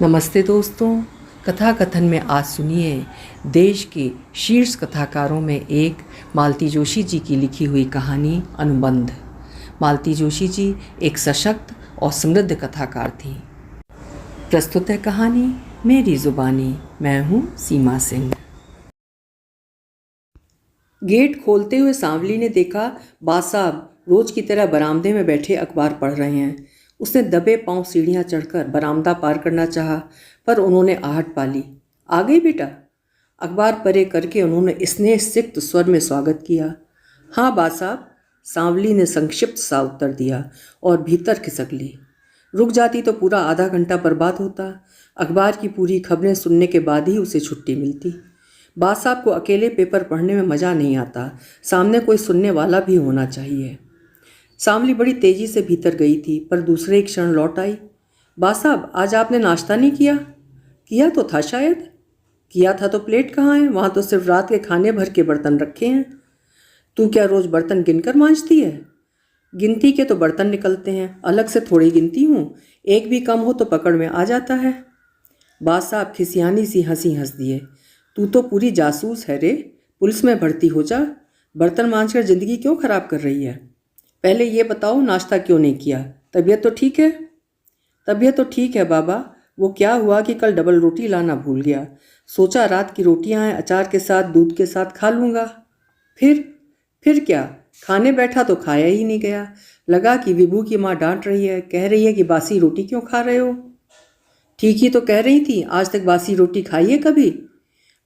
नमस्ते दोस्तों। कथा कथन में आज सुनिए देश के शीर्ष कथाकारों में एक मालती जोशी जी की लिखी हुई कहानी अनुबंध। मालती जोशी जी एक सशक्त और समृद्ध कथाकार थी। प्रस्तुत है कहानी मेरी जुबानी। मैं हूँ सीमा सिंह। गेट खोलते हुए सांवली ने देखा बास साहब रोज की तरह बरामदे में बैठे अखबार पढ़ रहे हैं। उसने दबे पांव सीढ़ियां चढ़कर बरामदा पार करना चाहा, पर उन्होंने आहट पाली। आ गई बेटा? अखबार परे करके उन्होंने स्नेह सिक्त स्वर में स्वागत किया। हाँ बास साहब, सांवली ने संक्षिप्त सा उत्तर दिया और भीतर खिसक ली। रुक जाती तो पूरा आधा घंटा बर्बाद होता। अखबार की पूरी खबरें सुनने के बाद ही उसे छुट्टी मिलती। बास साहब को अकेले पेपर पढ़ने में मज़ा नहीं आता, सामने कोई सुनने वाला भी होना चाहिए। सांवली बड़ी तेजी से भीतर गई थी, पर दूसरे ही क्षण लौट आई। बास साहब, आज आपने नाश्ता नहीं किया? किया तो था शायद। किया था तो प्लेट कहाँ है? वहाँ तो सिर्फ रात के खाने भर के बर्तन रखे हैं। तू क्या रोज बर्तन गिनकर मांजती है? गिनती के तो बर्तन निकलते हैं, अलग से थोड़ी गिनती हूँ। एक भी कम हो तो पकड़ में आ जाता है। बास साहब खिसियानी सी हंसी हंस दिए। तू तो पूरी जासूस है रे, पुलिस में भर्ती हो जा। बर्तन मांजकर ज़िंदगी क्यों ख़राब कर रही है? पहले ये बताओ, नाश्ता क्यों नहीं किया? तबीयत तो ठीक है? तबीयत तो ठीक है बाबा। वो क्या हुआ कि कल डबल रोटी लाना भूल गया। सोचा रात की रोटियां हैं, अचार के साथ दूध के साथ खा लूँगा। फिर क्या? खाने बैठा तो खाया ही नहीं गया। लगा कि विभू की माँ डांट रही है, कह रही है कि बासी रोटी क्यों खा रहे हो। ठीक ही तो कह रही थी, आज तक बासी रोटी खाई है कभी?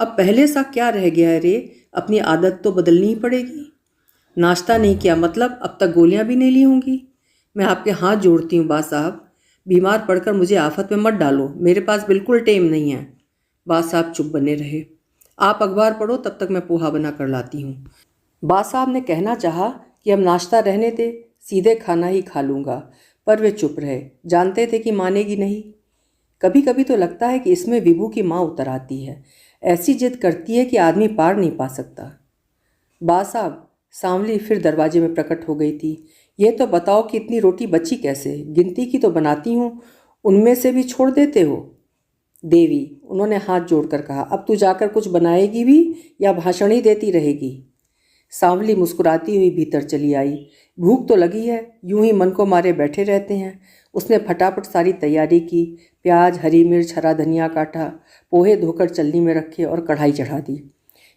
अब पहले सा क्या रह गया है रे, अपनी आदत तो बदलनी ही पड़ेगी। नाश्ता नहीं किया मतलब अब तक गोलियां भी नहीं ली होंगी। मैं आपके हाथ जोड़ती हूँ बास साहब, बीमार पड़कर मुझे आफत में मत डालो, मेरे पास बिल्कुल टेम नहीं है। बास साहब चुप बने रहे। आप अखबार पढ़ो, तब तक मैं पोहा बना कर लाती हूँ। बास साहब ने कहना चाहा कि अब नाश्ता रहने दे, सीधे खाना ही खा लूँगा, पर वे चुप रहे। जानते थे कि मानेगी नहीं। कभी कभी तो लगता है कि इसमें विभू की माँ उतर आती है। ऐसी जिद करती है कि आदमी पार नहीं पा सकता। बास साहब, सांवली फिर दरवाजे में प्रकट हो गई थी। ये तो बताओ कि इतनी रोटी बची कैसे? गिनती की तो बनाती हूँ, उनमें से भी छोड़ देते हो। देवी, उन्होंने हाथ जोड़कर कहा, अब तू जाकर कुछ बनाएगी भी या भाषण ही देती रहेगी? सांवली मुस्कुराती हुई भीतर चली आई। भूख तो लगी है, यूं ही मन को मारे बैठे रहते हैं। उसने फटाफट सारी तैयारी की। प्याज, हरी मिर्च, हरा धनिया काटा, पोहे धोकर चलनी में रखे और कढ़ाई चढ़ा दी।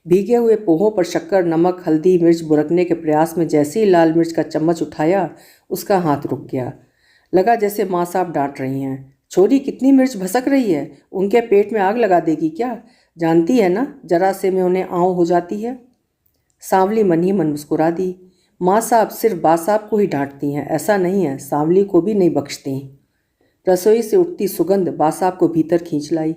भीगे हुए पोहों पर शक्कर, नमक, हल्दी, मिर्च बुरकने के प्रयास में जैसे ही लाल मिर्च का चम्मच उठाया, उसका हाथ रुक गया। लगा जैसे माँ साहब डांट रही हैं, छोरी कितनी मिर्च भसक रही है, उनके पेट में आग लगा देगी क्या? जानती है ना, जरा से में उन्हें आँव हो जाती है। सांवली मन ही मन मुस्कुरा दी। माँ साहब सिर्फ बास साहब को ही डांटती हैं, ऐसा नहीं है, सांवली को भी नहीं बख्शती। रसोई से उठती सुगंध बास साहब को भीतर खींच लाई।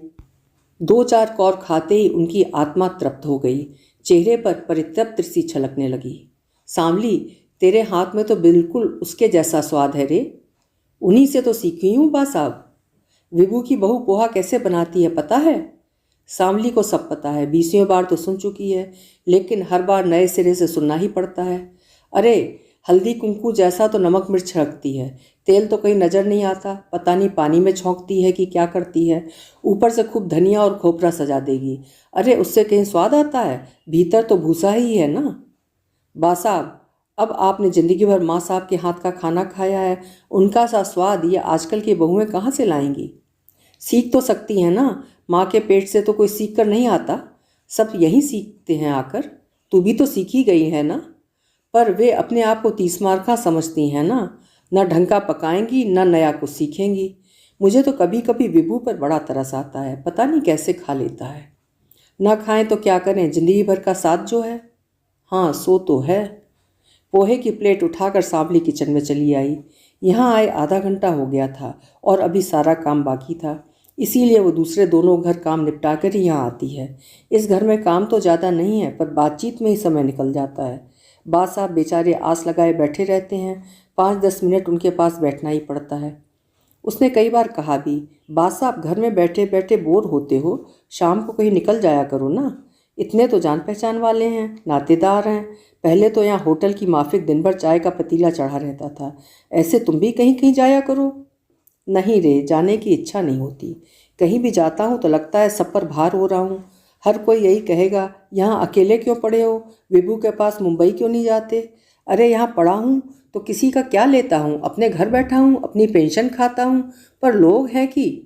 2-4 कौर खाते ही उनकी आत्मा तृप्त हो गई। चेहरे पर परितृप्ति सी छलकने लगी। सांवली, तेरे हाथ में तो बिल्कुल उसके जैसा स्वाद है रे। उन्हीं से तो सीखी हूँ बा साहब। विभू की बहू पोहा कैसे बनाती है पता है? सांवली को सब पता है, 20वीं बार तो सुन चुकी है, लेकिन हर बार नए सिरे से सुनना ही पड़ता है। अरे हल्दी कुंकू जैसा तो नमक मिर्च छिड़कती है, तेल तो कहीं नज़र नहीं आता, पता नहीं पानी में छौंकती है कि क्या करती है। ऊपर से खूब धनिया और खोपरा सजा देगी। अरे उससे कहीं स्वाद आता है? भीतर तो भूसा ही है ना। बा साहब, अब आपने ज़िंदगी भर माँ साहब के हाथ का खाना खाया है, उनका सा स्वाद ये आजकल की बहुएं कहाँ से लाएंगी? सीख तो सकती हैं ना, माँ के पेट से तो कोई सीख कर नहीं आता, सब यहीं सीखते हैं आकर। तू भी तो सीखी गई है ना। पर वे अपने आप को 30 मार्का समझती हैं ना, न ढंग का पकाएंगी न नया कुछ सीखेंगी। मुझे तो कभी कभी विभू पर बड़ा तरस आता है, पता नहीं कैसे खा लेता है। ना खाएं तो क्या करें, जिंदगी भर का साथ जो है। हाँ सो तो है। पोहे की प्लेट उठाकर सांवली किचन में चली आई। यहाँ आए आधा घंटा हो गया था और अभी सारा काम बाकी था, इसीलिए वो दूसरे दोनों घर काम निपटा कर ही यहाँ आती है। इस घर में काम तो ज़्यादा नहीं है, पर बातचीत में ही समय निकल जाता है। बास साहब बेचारे आस लगाए बैठे रहते हैं, 5-10 मिनट उनके पास बैठना ही पड़ता है। उसने कई बार कहा भी, बास साहब घर में बैठे बैठे बोर होते हो, शाम को कहीं निकल जाया करो ना। इतने तो जान पहचान वाले हैं, नातेदार हैं। पहले तो यहाँ होटल की माफिक दिन भर चाय का पतीला चढ़ा रहता था, ऐसे तुम भी कहीं कहीं जाया करो। नहीं रे, जाने की इच्छा नहीं होती। कहीं भी जाता हूँ तो लगता है सब पर भार हो रहा हूँ। हर कोई यही कहेगा, यहाँ अकेले क्यों पड़े हो, विभू के पास मुंबई क्यों नहीं जाते। अरे यहाँ पड़ा हूँ तो किसी का क्या लेता हूँ, अपने घर बैठा हूँ, अपनी पेंशन खाता हूँ। पर लोग हैं कि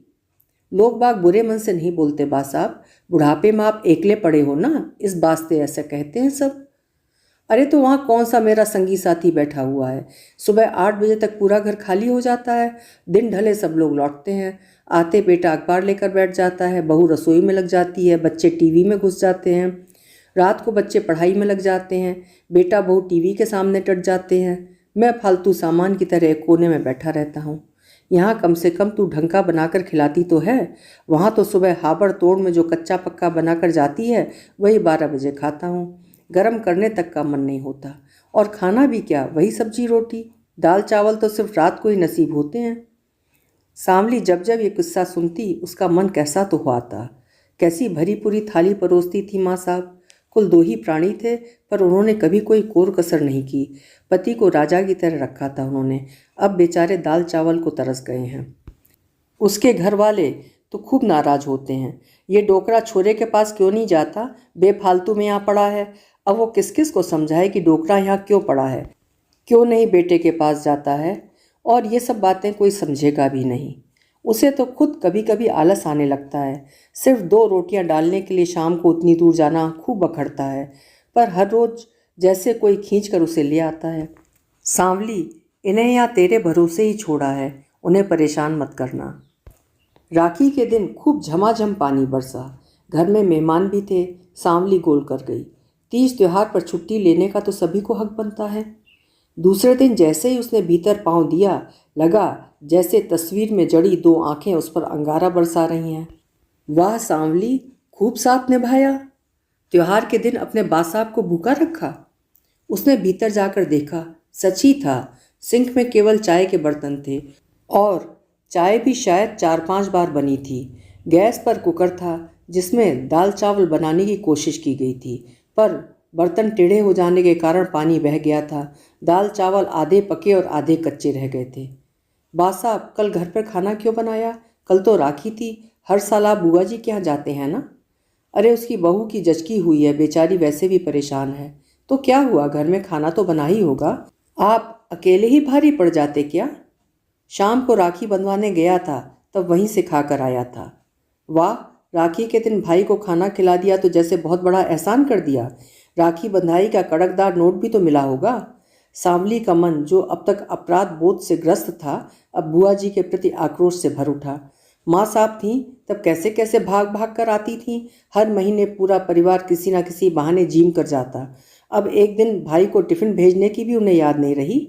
लोग बाग बुरे मन से नहीं बोलते बा साहब, बुढ़ापे में आप एकले पड़े हो ना, इस वास्ते ऐसा कहते हैं सब। अरे तो वहाँ कौन सा मेरा संगी साथी बैठा हुआ है। सुबह 8 बजे तक पूरा घर खाली हो जाता है, दिन ढले सब लोग लौटते हैं। आते बेटा अखबार लेकर बैठ जाता है, बहू रसोई में लग जाती है, बच्चे टीवी में घुस जाते हैं। रात को बच्चे पढ़ाई में लग जाते हैं, बेटा बहू टीवी के सामने टट जाते हैं। मैं फालतू सामान की तरह एक कोने में बैठा रहता हूँ। यहाँ कम से कम तू ढंग का बनाकर खिलाती तो है। वहाँ तो सुबह हाबड़ तोड़ में जो कच्चा पक्का बनाकर जाती है वही 12 बजे खाता हूँ। गरम करने तक का मन नहीं होता। और खाना भी क्या, वही सब्जी रोटी, दाल चावल तो सिर्फ रात को ही नसीब होते हैं। सांवली जब जब ये किस्सा सुनती उसका मन कैसा तो हुआता। कैसी भरी पूरी थाली परोसती थी माँ साहब। कुल 2 ही प्राणी थे, पर उन्होंने कभी कोई कोर कसर नहीं की। पति को राजा की तरह रखा था उन्होंने। अब बेचारे दाल चावल को तरस गए हैं। उसके घर वाले तो खूब नाराज होते हैं। ये डोकरा छोरे के पास क्यों नहीं जाता, बेफालतू में यहाँ पड़ा है। अब वो किस किस को समझाए कि डोकरा यहाँ क्यों पड़ा है, क्यों नहीं बेटे के पास जाता है। और ये सब बातें कोई समझेगा भी नहीं। उसे तो खुद कभी कभी आलस आने लगता है। सिर्फ 2 रोटियां डालने के लिए शाम को उतनी दूर जाना खूब बखड़ता है, पर हर रोज जैसे कोई खींच कर उसे ले आता है। सांवली, इन्हें यहाँ तेरे भरोसे ही छोड़ा है, उन्हें परेशान मत करना। राखी के दिन खूब झमाझम पानी बरसा। घर में मेहमान भी थे। सांवली गोल कर गई। तीज त्योहार पर छुट्टी लेने का तो सभी को हक बनता है। दूसरे दिन जैसे ही उसने भीतर पांव दिया, लगा जैसे तस्वीर में जड़ी 2 आंखें उस पर अंगारा बरसा रही हैं। वाह सांवली, खूब साथ निभाया। त्योहार के दिन अपने बासाब को भूखा रखा। उसने भीतर जाकर देखा, सच ही था। सिंक में केवल चाय के बर्तन थे, और चाय भी शायद 4-5 बार बनी थी। गैस पर कुकर था जिसमें दाल चावल बनाने की कोशिश की गई थी, पर बर्तन टेढ़े हो जाने के कारण पानी बह गया था। दाल चावल आधे पके और आधे कच्चे रह गए थे। बासाब, कल घर पर खाना क्यों बनाया? कल तो राखी थी। हर साल आप बुआ जी के यहाँ जाते हैं ना? अरे उसकी बहू की जचकी हुई है, बेचारी वैसे भी परेशान है। तो क्या हुआ, घर में खाना तो बना ही होगा। आप अकेले ही भारी पड़ जाते क्या? शाम को राखी बंधवाने गया था, तब वहीं से खा कर आया था। वाह, राखी के दिन भाई को खाना खिला दिया तो जैसे बहुत बड़ा एहसान कर दिया। राखी बंधाई का कड़कदार नोट भी तो मिला होगा। सांवली का मन, जो अब तक अपराध बोध से ग्रस्त था, अब बुआ जी के प्रति आक्रोश से भर उठा। माँ साहब थीं तब कैसे कैसे भाग भाग कर आती थीं। हर महीने पूरा परिवार किसी न किसी बहाने जिम कर जाता। अब एक दिन भाई को टिफिन भेजने की भी उन्हें याद नहीं रही।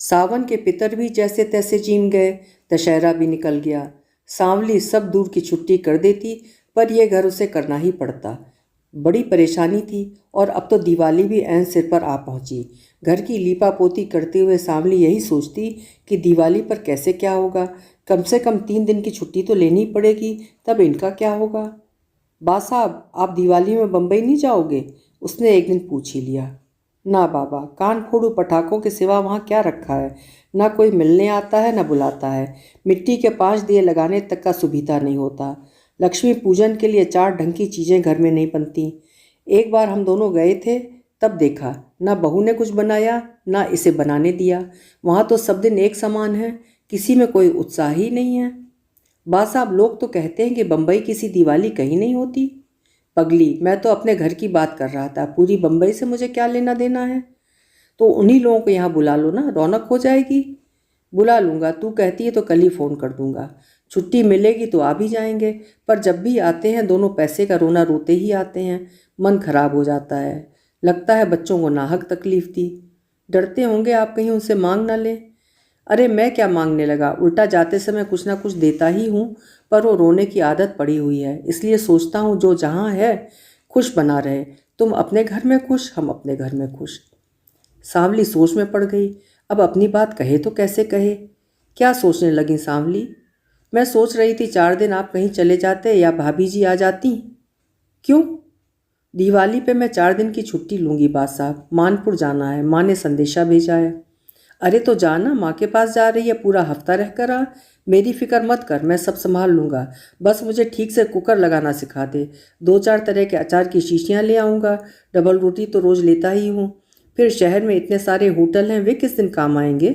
सावन के पितर भी जैसे तैसे जिम गए। दशहरा भी निकल गया। सांवली सब दूर की छुट्टी कर देती, पर यह घर उसे करना ही पड़ता। बड़ी परेशानी थी, और अब तो दिवाली भी ऐन सिर पर आ पहुंची। घर की लीपा पोती करते हुए सांवली यही सोचती कि दिवाली पर कैसे क्या होगा। कम से कम 3 दिन की छुट्टी तो लेनी पड़ेगी, तब इनका क्या होगा। बा साहब, आप दिवाली में बम्बई नहीं जाओगे? उसने एक दिन पूछ ही लिया। ना बाबा, कान फोड़ू पटाखों के सिवा वहाँ क्या रखा है। ना कोई मिलने आता है, ना बुलाता है। मिट्टी के 5 दिए लगाने तक का सुविधा नहीं होता। लक्ष्मी पूजन के लिए 4 ढंग की चीज़ें घर में नहीं बनती। एक बार हम दोनों गए थे, तब देखा, ना बहू ने कुछ बनाया, ना इसे बनाने दिया। वहाँ तो सब दिन एक समान है, किसी में कोई उत्साह ही नहीं है। बा साहब, लोग तो कहते हैं कि बम्बई किसी दिवाली कहीं नहीं होती। पगली, मैं तो अपने घर की बात कर रहा था, पूरी बम्बई से मुझे क्या लेना देना है। तो उन्हीं लोगों को यहाँ बुला लो ना, रौनक हो जाएगी। बुला लूँगा, तू कहती है तो कल ही फ़ोन कर दूँगा। छुट्टी मिलेगी तो आ भी जाएंगे, पर जब भी आते हैं दोनों पैसे का रोना रोते ही आते हैं। मन खराब हो जाता है। लगता है बच्चों को नाहक तकलीफ़ दी। डरते होंगे आप कहीं उनसे मांग ना लें। अरे मैं क्या मांगने लगा, उल्टा जाते समय कुछ ना कुछ देता ही हूँ, पर वो रोने की आदत पड़ी हुई है, इसलिए सोचता हूँ जो जहाँ है खुश बना रहे। तुम अपने घर में खुश, हम अपने घर में खुश। सांवली सोच में पड़ गई। अब अपनी बात कहे तो कैसे कहे। क्या सोचने लगी सांवली? मैं सोच रही थी 4 दिन आप कहीं चले जाते या भाभी जी आ जाती। क्यों? दिवाली पे मैं 4 दिन की छुट्टी लूँगी बा साहब, मानपुर जाना है, माँ ने संदेशा भेजा है। अरे तो जाना, माँ के पास जा रही है, पूरा हफ्ता रह कर आ। मेरी फिक्र मत कर, मैं सब संभाल लूँगा। बस मुझे ठीक से कुकर लगाना सिखा दे। 2-4 तरह के अचार की शीशियाँ ले आऊँगा। डबल रोटी तो रोज़ लेता ही हूँ। फिर शहर में इतने सारे होटल हैं, वे किस दिन काम आएंगे?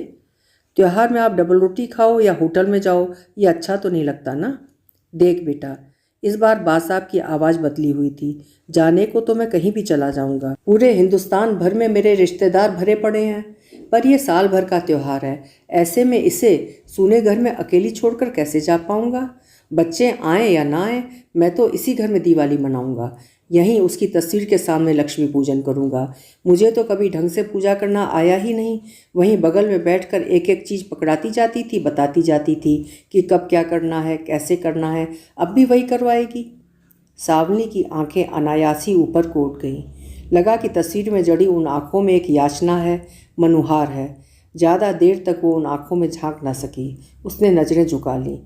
त्योहार में आप डबल रोटी खाओ या होटल में जाओ, ये अच्छा तो नहीं लगता ना। देख बेटा, इस बार बाद साहब की आवाज़ बदली हुई थी। जाने को तो मैं कहीं भी चला जाऊंगा, पूरे हिंदुस्तान भर में मेरे रिश्तेदार भरे पड़े हैं, पर यह साल भर का त्यौहार है। ऐसे में इसे सूने घर में अकेली छोड़कर कैसे जा पाऊंगा? बच्चे आए या ना आए, मैं तो इसी घर में दिवाली मनाऊंगा। यहीं उसकी तस्वीर के सामने लक्ष्मी पूजन करूंगा। मुझे तो कभी ढंग से पूजा करना आया ही नहीं। वहीं बगल में बैठकर एक एक चीज़ पकड़ाती जाती थी, बताती जाती थी कि कब क्या करना है, कैसे करना है। अब भी वही करवाएगी। सावनी की आंखें अनायासी ऊपर को उठ गईं। लगा कि तस्वीर में जड़ी उन आँखों में एक याचना है, मनुहार है। ज़्यादा देर तक वो उन आँखों में झांक ना सकी। उसने नज़रें झुका लीं,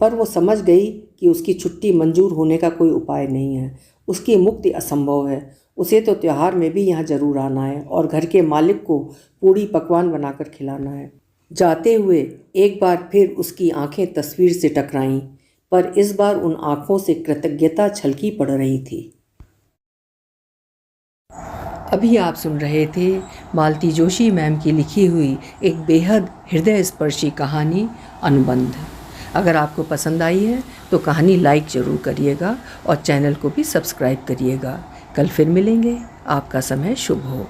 पर वो समझ गई कि उसकी छुट्टी मंजूर होने का कोई उपाय नहीं है। उसकी मुक्ति असंभव है। उसे तो त्योहार में भी यहाँ जरूर आना है और घर के मालिक को पूड़ी पकवान बनाकर खिलाना है। जाते हुए एक बार फिर उसकी आंखें तस्वीर से टकराईं, पर इस बार उन आंखों से कृतज्ञता छलकी पड़ रही थी। अभी आप सुन रहे थे मालती जोशी मैम की लिखी हुई एक बेहद हृदय स्पर्शी कहानी अनुबंध। अगर आपको पसंद आई है तो कहानी लाइक ज़रूर करिएगा और चैनल को भी सब्सक्राइब करिएगा। कल फिर मिलेंगे। आपका समय शुभ हो।